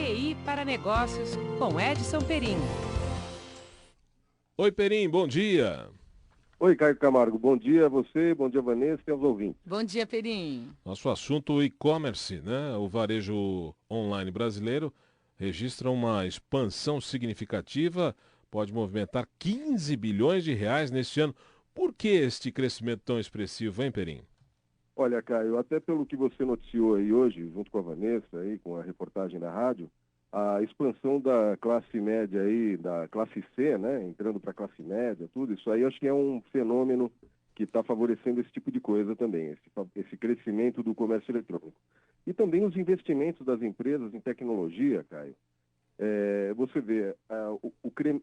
TI para Negócios, com Edson Perim. Oi, Perim, bom dia. Oi, Caio Camargo, bom dia a você, bom dia, Vanessa e aos ouvintes. Bom dia, Perim. Nosso assunto, o e-commerce, né? O varejo online brasileiro registra uma expansão significativa, pode movimentar 15 bilhões de reais neste ano. Por que este crescimento tão expressivo, hein, Perim? Olha, Caio, até pelo que você noticiou aí hoje, junto com a Vanessa, aí, com a reportagem da rádio, a expansão da classe média aí, da classe C, né, entrando para a classe média, tudo isso aí, acho que é um fenômeno que está favorecendo esse tipo de coisa também, esse crescimento do comércio eletrônico. E também os investimentos das empresas em tecnologia, Caio. Você vê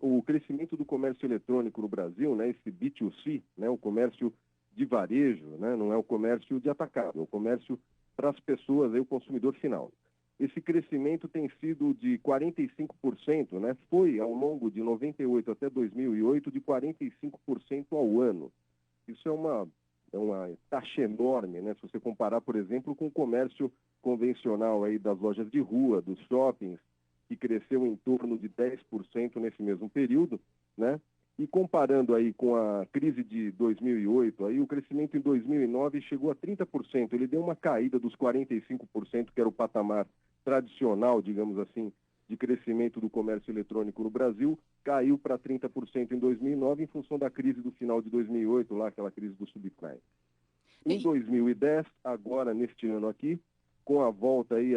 o crescimento do comércio eletrônico no Brasil, né, esse B2C, né, o comércio de varejo, né, não é o comércio de atacado, é o comércio para as pessoas, aí, o consumidor final. Esse crescimento tem sido de 45%, né, foi ao longo de 98 até 2008 de 45% ao ano. Isso é uma taxa enorme, né, se você comparar, por exemplo, com o comércio convencional aí das lojas de rua, dos shoppings, que cresceu em torno de 10% nesse mesmo período, né? E comparando aí com a crise de 2008, aí o crescimento em 2009 chegou a 30%. Ele deu uma caída dos 45%, que era o patamar tradicional, digamos assim, de crescimento do comércio eletrônico no Brasil, caiu para 30% em 2009 em função da crise do final de 2008, lá aquela crise do subprime. Em 2010, agora neste ano aqui, com a volta aí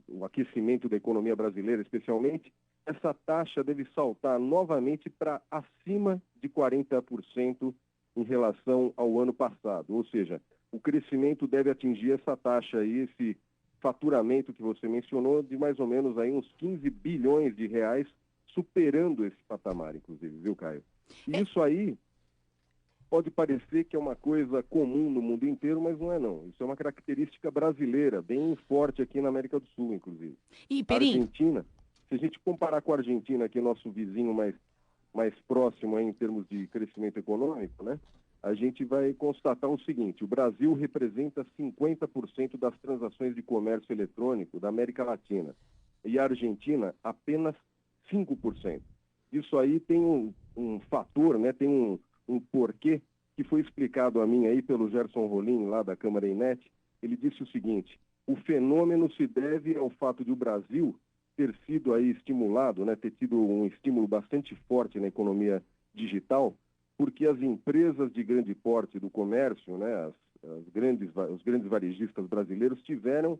o aquecimento da economia brasileira, especialmente, essa taxa deve saltar novamente para acima de 40% em relação ao ano passado. Ou seja, o crescimento deve atingir essa taxa aí, esse faturamento que você mencionou, de mais ou menos aí uns 15 bilhões de reais, superando esse patamar, inclusive, viu, Caio? E isso aí pode parecer que é uma coisa comum no mundo inteiro, mas não é não. Isso é uma característica brasileira, bem forte aqui na América do Sul, inclusive. E, A Perim, Argentina, se a gente comparar com a Argentina, que é nosso vizinho mais próximo aí, em termos de crescimento econômico, né? A gente vai constatar o seguinte: o Brasil representa 50% das transações de comércio eletrônico da América Latina e a Argentina apenas 5%. Isso aí tem um fator, né? Tem um porquê que foi explicado a mim aí pelo Gerson Rolim, lá da Câmara Enet. Ele disse o seguinte: o fenômeno se deve ao fato de o Brasil ter sido aí estimulado, né, ter tido um estímulo bastante forte na economia digital, porque as empresas de grande porte do comércio, né, os grandes varejistas brasileiros tiveram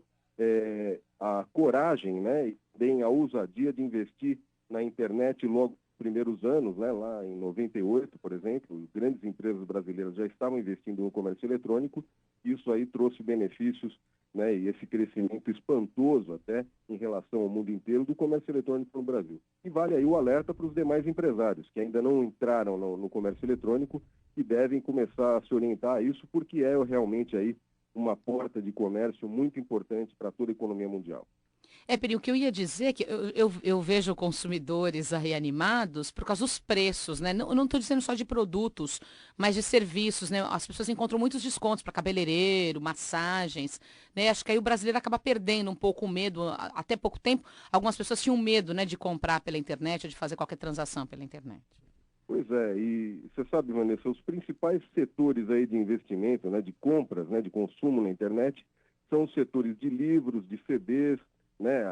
a coragem, né, e também a ousadia de investir na internet logo nos primeiros anos, né, lá em 98, por exemplo, grandes empresas brasileiras já estavam investindo no comércio eletrônico. Isso aí trouxe benefícios, né, e esse crescimento espantoso até em relação ao mundo inteiro do comércio eletrônico no Brasil. E vale aí o alerta para os demais empresários que ainda não entraram no comércio eletrônico e devem começar a se orientar a isso, porque é realmente aí uma porta de comércio muito importante para toda a economia mundial. Perim, o que eu ia dizer é que eu vejo consumidores aí animados por causa dos preços, né? Não estou dizendo só de produtos, mas de serviços, né? As pessoas encontram muitos descontos para cabeleireiro, massagens, né? Acho que aí o brasileiro acaba perdendo um pouco o medo. Até pouco tempo, algumas pessoas tinham medo, né, de comprar pela internet ou de fazer qualquer transação pela internet. Pois é, e você sabe, Vanessa, os principais setores aí de investimento, né, de compras, né, de consumo na internet, são os setores de livros, de CDs, né,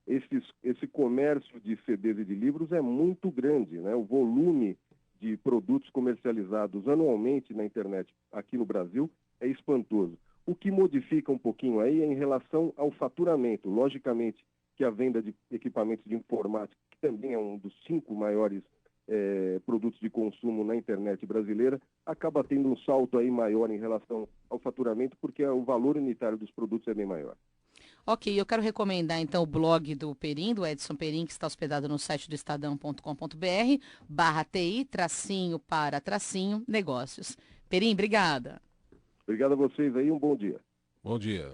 esse comércio de CDs e de livros é muito grande, né, o volume de produtos comercializados anualmente na internet aqui no Brasil é espantoso. O que modifica um pouquinho aí é em relação ao faturamento. Logicamente que a venda de equipamentos de informática, que também é um dos 5 maiores produtos de consumo na internet brasileira, acaba tendo um salto aí maior em relação ao faturamento, porque o valor unitário dos produtos é bem maior. Ok, eu quero recomendar então o blog do Perim, do Edson Perim, que está hospedado no site do estadão.com.br/TI, tracinho para tracinho, negócios. Perim, obrigada. Obrigado a vocês aí, um bom dia. Bom dia.